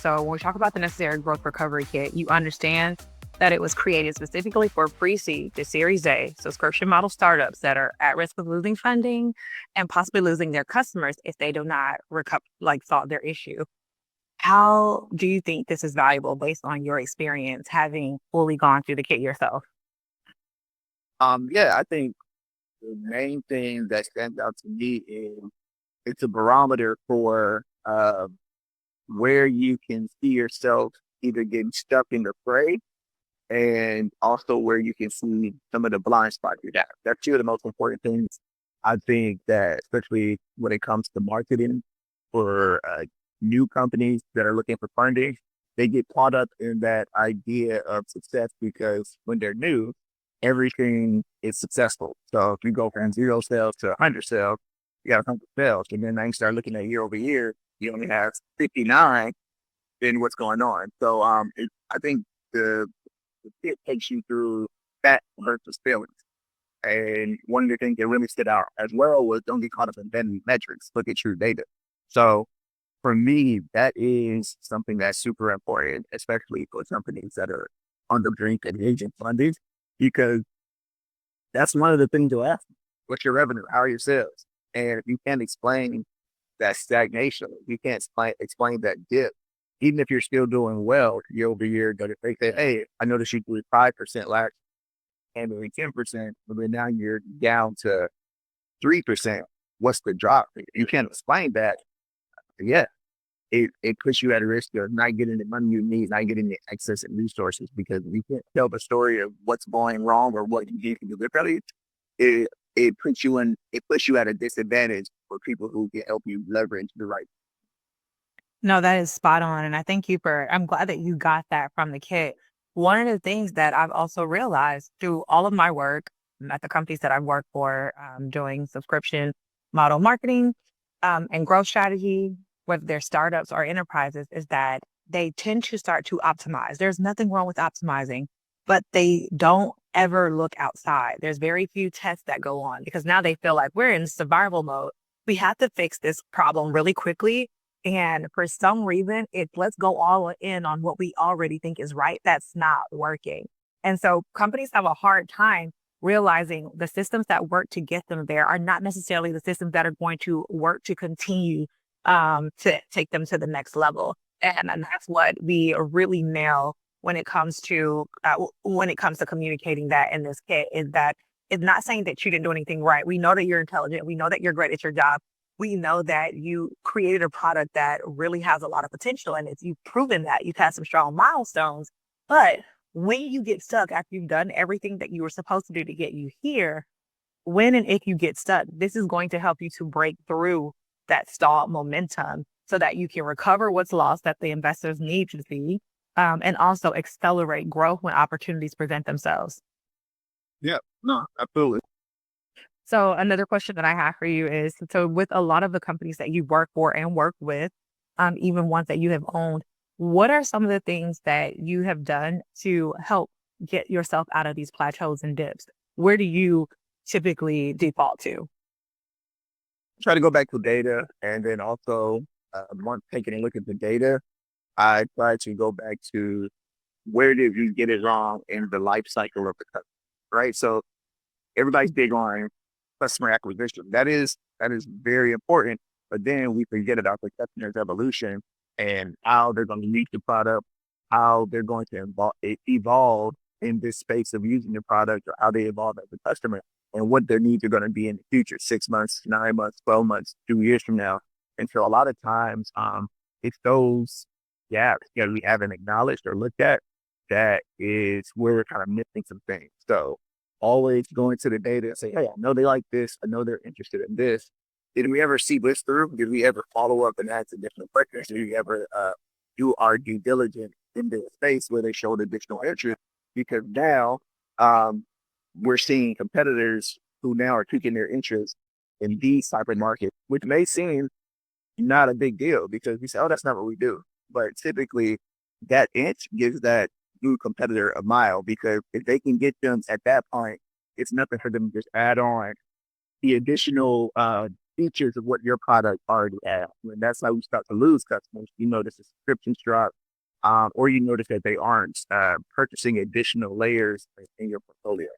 So when we talk about the necessary growth recovery kit, you understand that it was created specifically for pre-seed to Series A subscription model startups that are at risk of losing funding and possibly losing their customers if they do not recover, solve their issue. How do you think this is valuable based on your experience having fully gone through the kit yourself? Yeah, I think the main thing that stands out to me is it's a barometer for where you can see yourself either getting stuck in the fray and also where you can see some of the blind spots you have. That's two of the most important things I think that, especially when it comes to marketing for new companies that are looking for funding, they get caught up in that idea of success because when they're new, everything is successful. So if you go from 0 sales to 100 sales, you got 100 sales. And then now you start looking at year over year, you only have 59, then what's going on? So I think it takes you through that versus feelings. And one of the things that really stood out as well was don't get caught up in vanity metrics. Look at your data. So for me, that is something that's super important, especially for companies that are on the brink of agent funding, because that's one of the things to ask. What's your revenue? How are your sales? And if you can't explain that stagnation, you can't explain that dip, even if you're still doing well year over year, they say, hey, I noticed you grew 5% last and maybe 10%, but then now you're down to 3%. What's the drop? You can't explain that. Yeah, it puts you at a risk of not getting the money you need, not getting the access and resources because you can't tell the story of what's going wrong or what you can do differently. It it puts you at a disadvantage for people who can help you leverage the right. No, that is spot on. And I thank you I'm glad that you got that from the kit. One of the things that I've also realized through all of my work at the companies that I've worked for, doing subscription model marketing and growth strategy, whether they're startups or enterprises, is that they tend to start to optimize. There's nothing wrong with optimizing, but they don't ever look outside. There's very few tests that go on because now they feel like we're in survival mode. We have to fix this problem really quickly, and for some reason, let's go all in on what we already think is right. That's not working. And so companies have a hard time realizing the systems that work to get them there are not necessarily the systems that are going to work to continue to take them to the next level. And that's what we really nail when it comes to communicating that in this kit is that it's not saying that you didn't do anything right. We know that you're intelligent. We know that you're great at your job. We know that you created a product that really has a lot of potential and you've proven that you've had some strong milestones. But when you get stuck after you've done everything that you were supposed to do to get you here, when and if you get stuck, this is going to help you to break through that stalled momentum so that you can recover what's lost that the investors need to see, and also accelerate growth when opportunities present themselves. Yeah, no, absolutely. So another question that I have for you is, so with a lot of the companies that you work for and work with, even ones that you have owned, what are some of the things that you have done to help get yourself out of these plateaus and dips? Where do you typically default to? Try to go back to data and then also once taking a look at the data, I try to go back to where did you get it wrong in the life cycle of the customer, right? So everybody's big on customer acquisition. That is very important. But then we forget about the customer's evolution and how they're going to use the product, how they're going to evolve in this space of using the product, or how they evolve as a customer, and what their needs are going to be in the future, 6 months, 9 months, 12 months, 2 years from now. And so a lot of times, it's those gaps that we haven't acknowledged or looked at that is where we're kind of missing some things. So always going to the data and say, hey, I know they like this. I know they're interested in this. Did we ever see this through? Did we ever follow up and ask additional questions? Did we ever do our due diligence in the space where they showed additional interest? Because now we're seeing competitors who now are taking their interest in these type of markets, which may seem not a big deal because we say, oh, that's not what we do. But typically that inch gives that new competitor a mile because if they can get them at that point, it's nothing for them to just add on the additional features of what your product already has. And that's how we start to lose customers. You notice the subscriptions drop, or you notice that they aren't purchasing additional layers in your portfolio.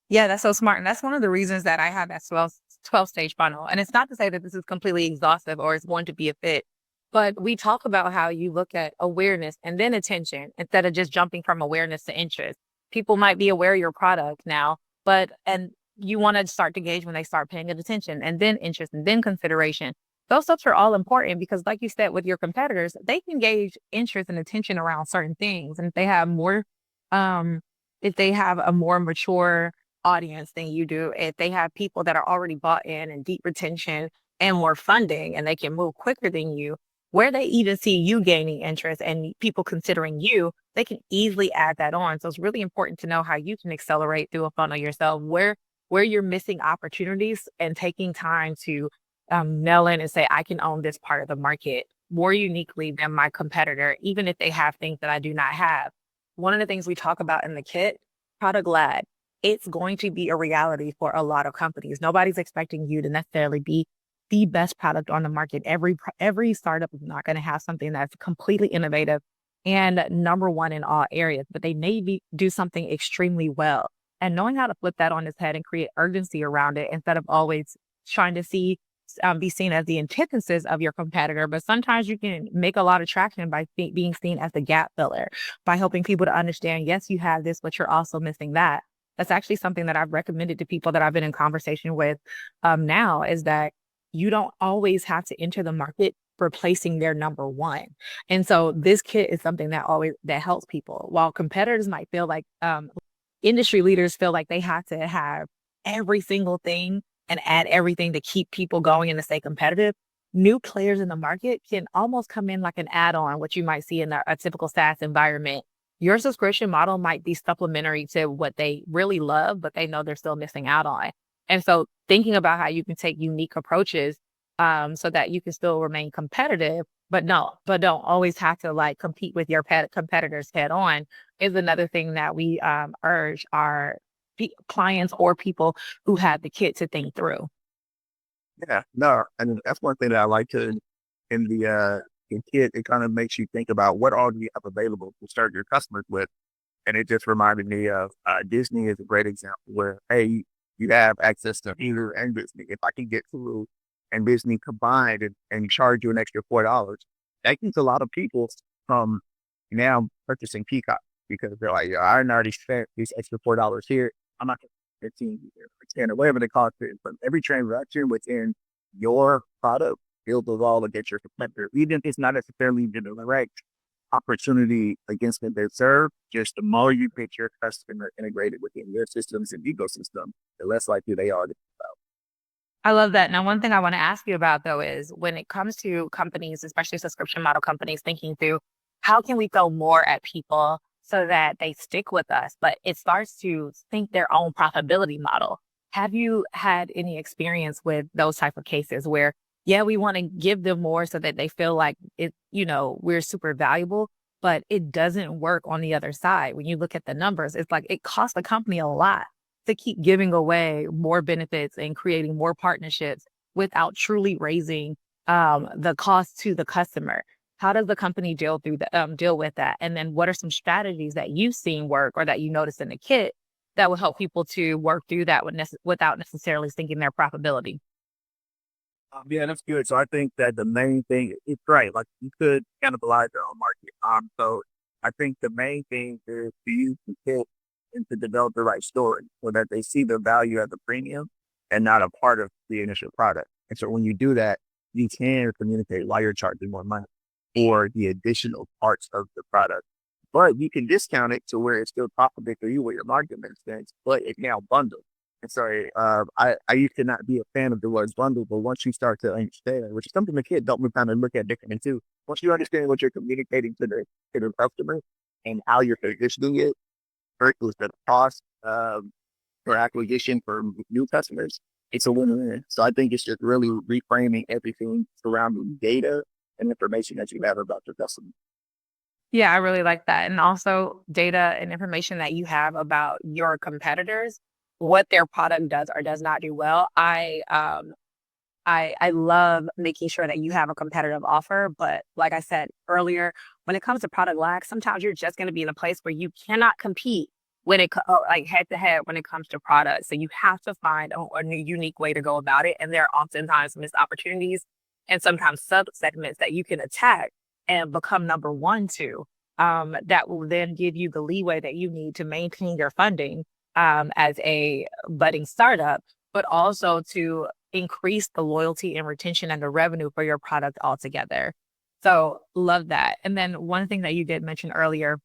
Yeah, that's so smart. And that's one of the reasons that I have that 12 stage funnel. And it's not to say that this is completely exhaustive or it's going to be a fit, but we talk about how you look at awareness and then attention instead of just jumping from awareness to interest. People might be aware of your product now, and you want to start to gauge when they start paying it attention and then interest and then consideration. Those steps are all important because, like you said, with your competitors, they can gauge interest and attention around certain things. And um, if they have a more mature audience than you do, if they have people that are already bought in and deep retention and more funding and they can move quicker than you, where they even see you gaining interest and people considering you, they can easily add that on. So it's really important to know how you can accelerate through a funnel yourself, where you're missing opportunities and taking time to nail in and say, I can own this part of the market more uniquely than my competitor, even if they have things that I do not have. One of the things we talk about in the kit, product led, it's going to be a reality for a lot of companies. Nobody's expecting you to necessarily be the best product on the market. Every startup is not going to have something that's completely innovative and number one in all areas, but they do something extremely well. And knowing how to flip that on its head and create urgency around it instead of always trying to be seen as the antithesis of your competitor. But sometimes you can make a lot of traction by being seen as the gap filler, by helping people to understand, yes, you have this, but you're also missing that. That's actually something that I've recommended to people that I've been in conversation with now is that you don't always have to enter the market replacing their number one. And so this kit is something that helps people. While competitors might feel like industry leaders feel like they have to have every single thing and add everything to keep people going and to stay competitive. New players in the market can almost come in like an add-on, what you might see in a typical SaaS environment. Your subscription model might be supplementary to what they really love, but they know they're still missing out on. And so thinking about how you can take unique approaches so that you can still remain competitive, but don't always have to like compete with your competitors head on is another thing that we urge our clients or people who have the kit to think through. Yeah, no, and that's one thing that I like to in the in kit. It kind of makes you think about what all do you have available to serve your customers with. And it just reminded me of Disney is a great example where, hey, you have access to Hulu and Disney. If I can get Hulu and Disney combined and charge you an extra $4, that keeps a lot of people from now purchasing Peacock because they're like, "Yeah, I already spent these extra $4 here. I'm not going to 15 or 10 or whatever the cost is." But every transaction within your product builds a wall against your competitor, even if it's not necessarily the direct opportunity against what they serve, just the more you get your customer integrated within your systems and ecosystem, the less likely they are to fail. I love that. Now, one thing I want to ask you about though is when it comes to companies, especially subscription model companies, thinking through how can we throw more at people so that they stick with us, but it starts to think their own profitability model. Have you had any experience with those type of cases where, yeah, we want to give them more so that they feel like we're super valuable, but it doesn't work on the other side. When you look at the numbers, it's like it costs the company a lot to keep giving away more benefits and creating more partnerships without truly raising the cost to the customer. How does the company deal with that? And then what are some strategies that you've seen work or that you noticed in the kit that will help people to work through that without necessarily sinking their profitability? Yeah, that's good. So I think that the main thing it's right. Like you could cannibalize your own market. So I think the main thing is for you to hit and to develop the right story so that they see the value as a premium and not a part of the initial product. And so when you do that, you can communicate why you're charging more money or the additional parts of the product. But you can discount it to where it's still profitable for you where your market makes sense, but it's now bundled. And sorry, I used to not be a fan of the words bundle, but once you start to understand, which is something the kid don't kind of look at differently too. Once you understand what you're communicating to the customer and how you're positioning it versus the cost for acquisition for new customers, it's a win-win. So I think it's just really reframing everything surrounding data and information that you have about your customer. Yeah, I really like that. And also data and information that you have about your competitors, what their product does or does not do well. I love making sure that you have a competitive offer. But like I said earlier, when it comes to product lag, sometimes you're just going to be in a place where you cannot compete like head to head when it comes to products. So you have to find a new unique way to go about it. And there are oftentimes missed opportunities and sometimes sub segments that you can attack and become number one to. That will then give you the leeway that you need to maintain your funding as a budding startup, but also to increase the loyalty and retention and the revenue for your product altogether. So love that. And then one thing that you did mention earlier,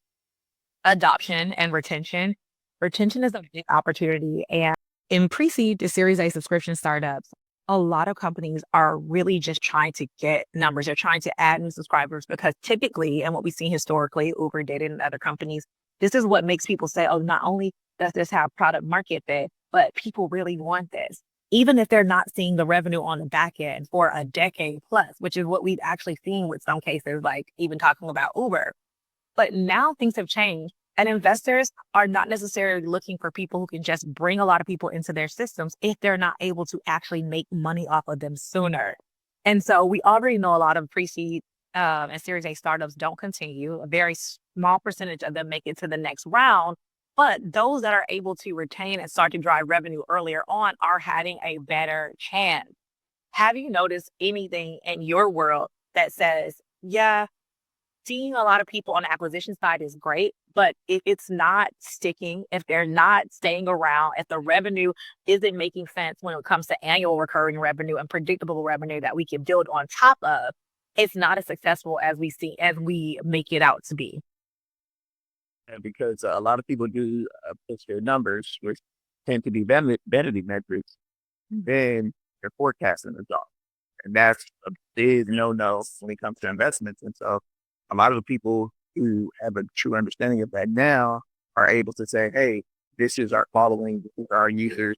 adoption and retention. Retention is a big opportunity. And in pre-seed to Series A subscription startups, a lot of companies are really just trying to get numbers. They're trying to add new subscribers because typically, and what we've seen historically, Uber did it and other companies, this is what makes people say, oh, not only does this have product market fit, but people really want this. Even if they're not seeing the revenue on the back end for a decade plus, which is what we've actually seen with some cases, like even talking about Uber. But now things have changed, and investors are not necessarily looking for people who can just bring a lot of people into their systems if they're not able to actually make money off of them sooner. And so we already know a lot of pre-seed and Series A startups don't continue. A very small percentage of them make it to the next round. But those that are able to retain and start to drive revenue earlier on are having a better chance. Have you noticed anything in your world that says, yeah, seeing a lot of people on the acquisition side is great, but if it's not sticking, if they're not staying around, if the revenue isn't making sense when it comes to annual recurring revenue and predictable revenue that we can build on top of, it's not as successful as we make it out to be. And because a lot of people do push their numbers, which tend to be vanity metrics, then their forecasting is off. And that's a big no-no when it comes to investments. And so a lot of the people who have a true understanding of that now are able to say, hey, this is our following, this is our users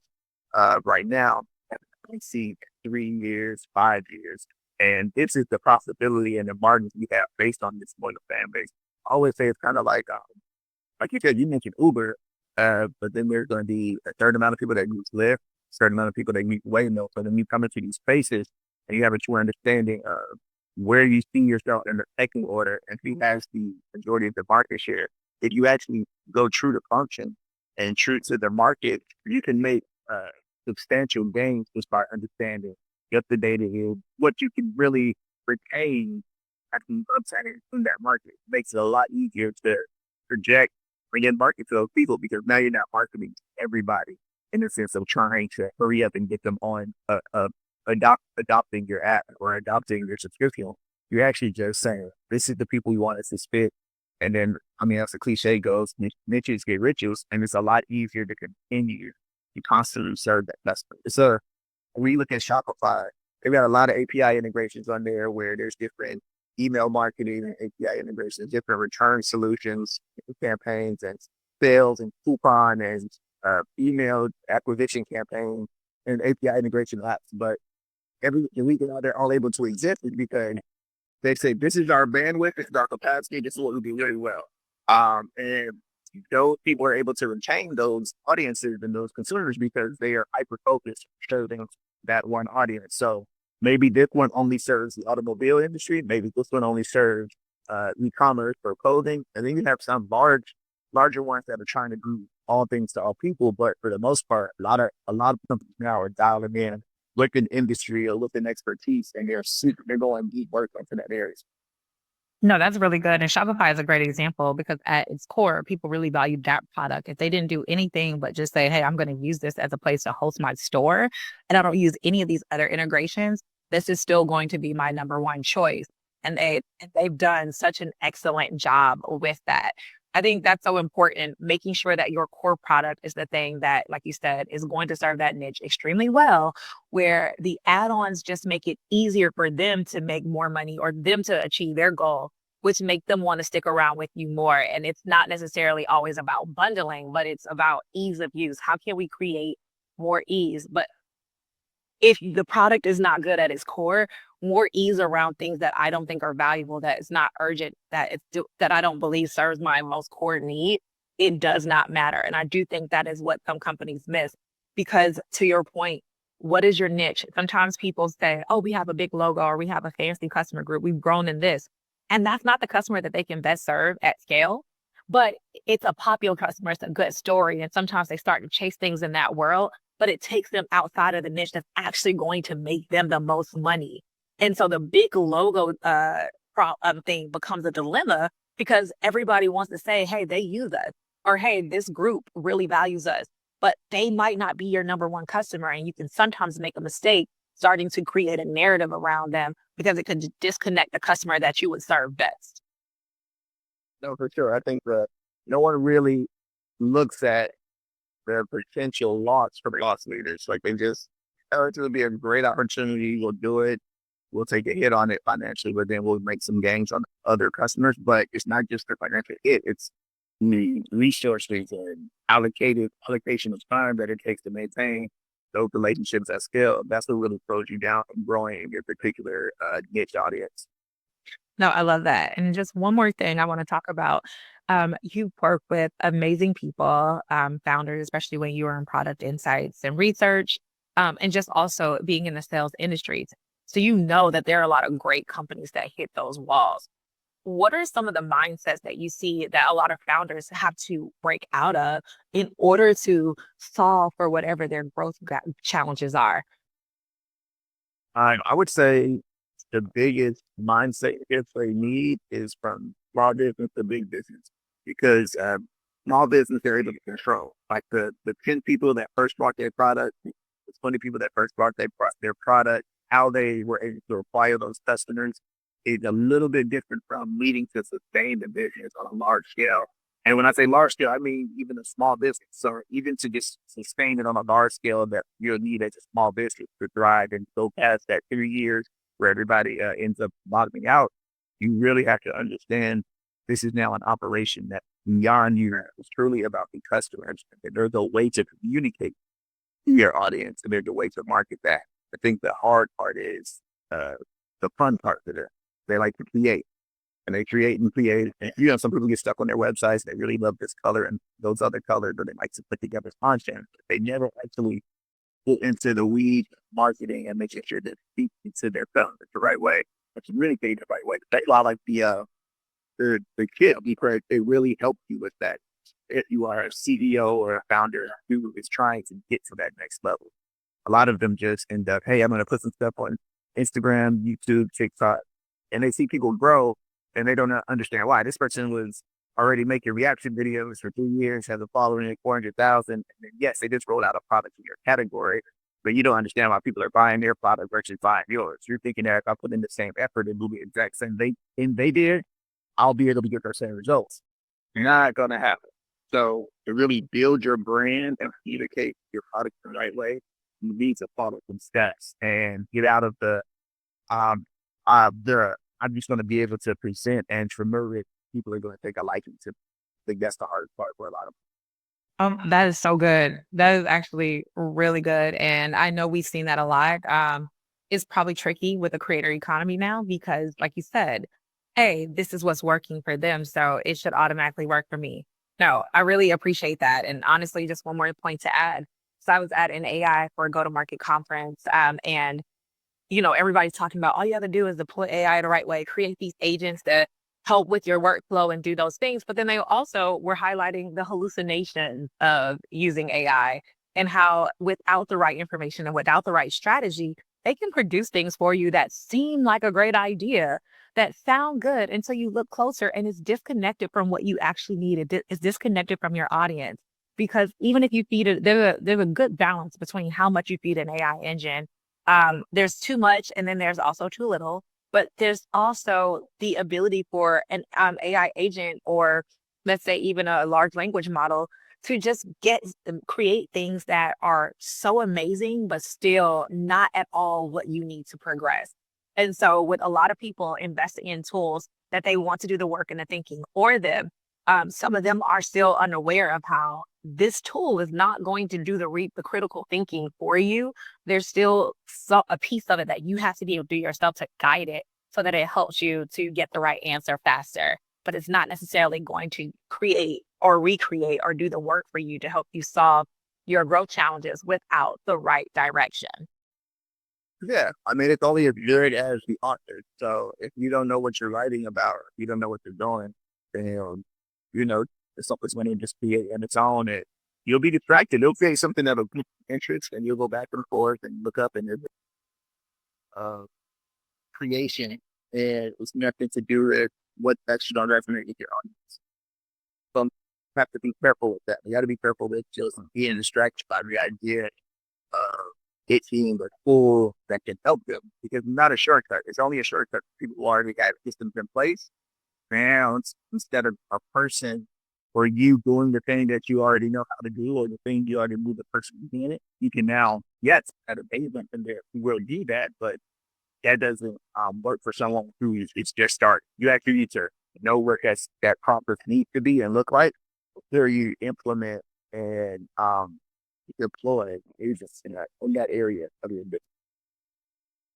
right now. I see 3 years, 5 years. And this is the profitability and the margins we have based on this loyal fan base. I always say it's kind of like you said, you mentioned Uber, but then there's going to be a certain amount of people that use Lyft, a certain amount of people that use Waymo. So then you come into these spaces and you have a true understanding of where you see yourself in the pecking order and who has the majority of the market share. If you actually go true to function and true to the market, you can make substantial gains just by understanding what the data is, what you can really retain at the upside in that market. It makes it a lot easier to project, bring in market to those people because now you're not marketing to everybody in the sense of trying to hurry up and get them on adopting your app or adopting your subscription. You're actually just saying, this is the people we want us to spit. And then, I mean, as the cliche goes, niches get riches, and it's a lot easier to continue to constantly serve that customer. So when you look at Shopify, they've got a lot of API integrations on there where there's different email marketing and API integrations, different return solutions, campaigns, and sales and coupon and email acquisition campaign and API integration apps. But every week they're all able to exist because they say this is our bandwidth, this is our capacity, this is what we do really well. And those people are able to retain those audiences and those consumers because they are hyper focused serving that one audience. So maybe this one only serves the automobile industry, maybe this one only serves e-commerce or clothing, and then you have some larger ones that are trying to do all things to all people. But for the most part, a lot of companies now are dialing in within industry or within expertise, and they're going deep work into that area. No, that's really good. And Shopify is a great example because at its core, people really value that product. If they didn't do anything but just say, hey, I'm going to use this as a place to host my store, and I don't use any of these other integrations, this is still going to be my number one choice. And they've done such an excellent job with that. I think that's so important, making sure that your core product is the thing that, like you said, is going to serve that niche extremely well, where the add-ons just make it easier for them to make more money or them to achieve their goal, which make them want to stick around with you more. And it's not necessarily always about bundling, but it's about ease of use. How can we create more ease? But if the product is not good at its core, more ease around things that I don't think are valuable, that is not urgent, that I don't believe serves my most core need, it does not matter. And I do think that is what some companies miss. Because to your point, What is your niche? Sometimes people say, oh, we have a big logo or we have a fancy customer group. We've grown in this. And that's not the customer that they can best serve at scale. But it's a popular customer. It's a good story. And sometimes they start to chase things in that world, but it takes them outside of the niche that's actually going to make them the most money. And so the big logo thing becomes a dilemma because everybody wants to say, hey, they use us, or hey, this group really values us, but they might not be your number one customer. And you can sometimes make a mistake starting to create a narrative around them because it could disconnect the customer that you would serve best. No, for sure. I think that no one really looks at their potential loss from loss leaders. Like they just, oh, it's going to be a great opportunity. We'll do it. We'll take a hit on it financially, but then we'll make some gains on other customers. But it's not just the financial hit; it's the resources and allocation of time that it takes to maintain those relationships at scale. That's what really throws you down from growing your particular niche audience. No, I love that. And just one more thing I want to talk about. You work with amazing people, founders, especially when you are in product insights and research, and just also being in the sales industries. So you know that there are a lot of great companies that hit those walls. What are some of the mindsets that you see that a lot of founders have to break out of in order to solve for whatever their challenges are? I would say the biggest mindset if they need is from small business to big business because small business they're able to control. Like the 10 people that first bought their product, the 20 people that first bought their product, how they were able to acquire those customers is a little bit different from needing to sustain the business on a large scale. And when I say large scale, I mean even a small business. So even to just sustain it on a large scale that you'll need as a small business to thrive and go past that 3 years where everybody ends up bottoming out, you really have to understand this is now an operation that beyond you is truly about the customers. There's a way to communicate to your audience and there's a way to market that. I think the hard part is uh, the fun part of it. They like to create and they create and create. And some people get stuck on their websites. They really love this color and those other colors, or they like to put together content. But they never actually get into the weed marketing and making sure that people into their phone the right way, or communicate the right way. That's why I like the kid because they really help you with that. If you are a CEO or a founder who is trying to get to that next level, a lot of them just end up, hey, I'm going to put some stuff on Instagram, YouTube, TikTok, and they see people grow and they don't understand why. This person was already making reaction videos for 3 years, has a following of 400,000. And then, yes, they just rolled out a product in your category, but you don't understand why people are buying their product versus buying yours. You're thinking that if I put in the same effort and do the exact same thing they did, I'll be able to get those same results. Not going to happen. So to really build your brand and communicate your product the right way, you need to follow some steps and get out of um I'm just going to be able to present and promote. People are going to think I like it. I think that's the hardest part for a lot of That is so good. That is actually really good. And I know we've seen that a lot. It's probably tricky with the creator economy now because, like you said, hey, this is what's working for them. So it should automatically work for me. No, I really appreciate that. And honestly, just one more point to add. So I was at an AI for a go to market conference. And everybody's talking about all you have to do is deploy AI the right way, create these agents that help with your workflow and do those things. But then they also were highlighting the hallucination of using AI and how without the right information and without the right strategy, they can produce things for you that seem like a great idea, that sound good until you look closer and it's disconnected from what you actually need. It's disconnected from your audience. Because even if you feed it, there's a good balance between how much you feed an AI engine. There's too much and then there's also too little, but there's also the ability for an AI agent or let's say even a large language model to just create things that are so amazing, but still not at all what you need to progress. And so with a lot of people investing in tools that they want to do the work and the thinking for them, some of them are still unaware of how this tool is not going to do the critical thinking for you. There's still a piece of it that you have to be able to do yourself to guide it so that it helps you to get the right answer faster. But it's not necessarily going to create or recreate or do the work for you to help you solve your growth challenges without the right direction. Yeah, I mean, it's only as good as the author. So if you don't know what you're writing about, or you don't know what you're doing, then you know something's going to just be on its own, and you'll be distracted. It'll create something that'll pique your interest, and you'll go back and forth and look up, and there's creation, and it's nothing to do with what actually don't resonate with your audience. So you have to be careful with that. You got to be careful with just being distracted by the idea of it being a tool that can help them because it's not a shortcut. It's only a shortcut for people who already got systems in place. Now, instead of a person or you doing the thing that you already know how to do or the thing you already knew the person doing it, you can now, yes, add a pavement in there who will do that, but that doesn't work for someone who is it's just starting. You actually need to know where that process needs to be and look like before you implement and deploy agents in that area of your business.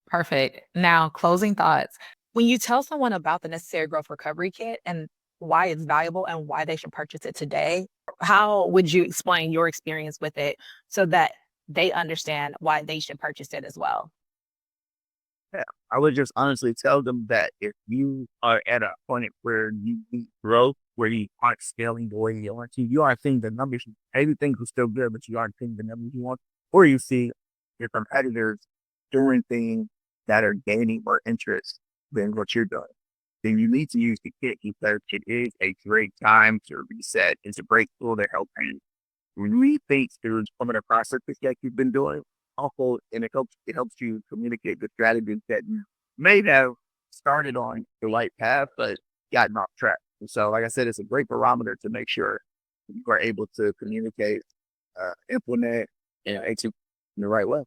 Perfect. Now, closing thoughts. When you tell someone about the necessary growth recovery kit and why it's valuable and why they should purchase it today, how would you explain your experience with it so that they understand why they should purchase it as well? Yeah, I would just honestly tell them that if you are at a point where you need growth, where you aren't scaling the way you want to, you aren't seeing the numbers. Everything is still good, but you aren't seeing the numbers you want, or you see your competitors doing things that are gaining more interest than what you're doing. Then you need to use the kit because it is a great time to reset. It's a great tool to help you rethink through some of the processes that you've been doing. Also, and it helps you communicate the strategies that you may have started on the right path, but gotten off track. And so, like I said, it's a great barometer to make sure you are able to communicate, implement, and execute in the right way.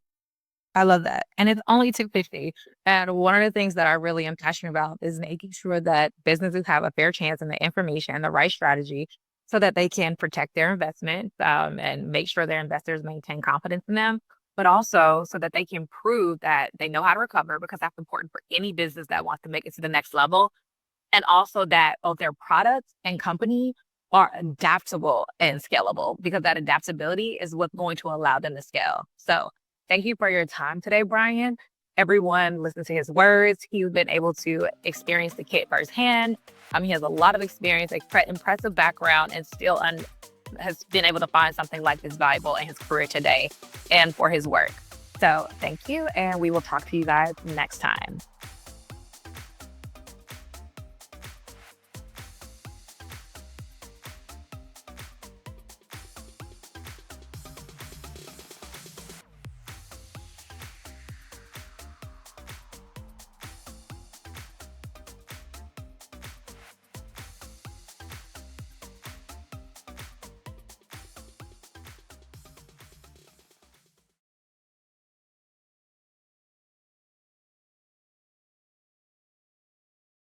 I love that. And it's only 250. And one of the things that I really am passionate about is making sure that businesses have a fair chance and the information and the right strategy so that they can protect their investment and make sure their investors maintain confidence in them, but also so that they can prove that they know how to recover because that's important for any business that wants to make it to the next level. And also that both their products and company are adaptable and scalable because that adaptability is what's going to allow them to scale. So thank you for your time today, Brian. Everyone listen to his words. He's been able to experience the kit firsthand. He has a lot of experience, impressive background, and still has been able to find something like this valuable in his career today and for his work. So thank you, and we will talk to you guys next time.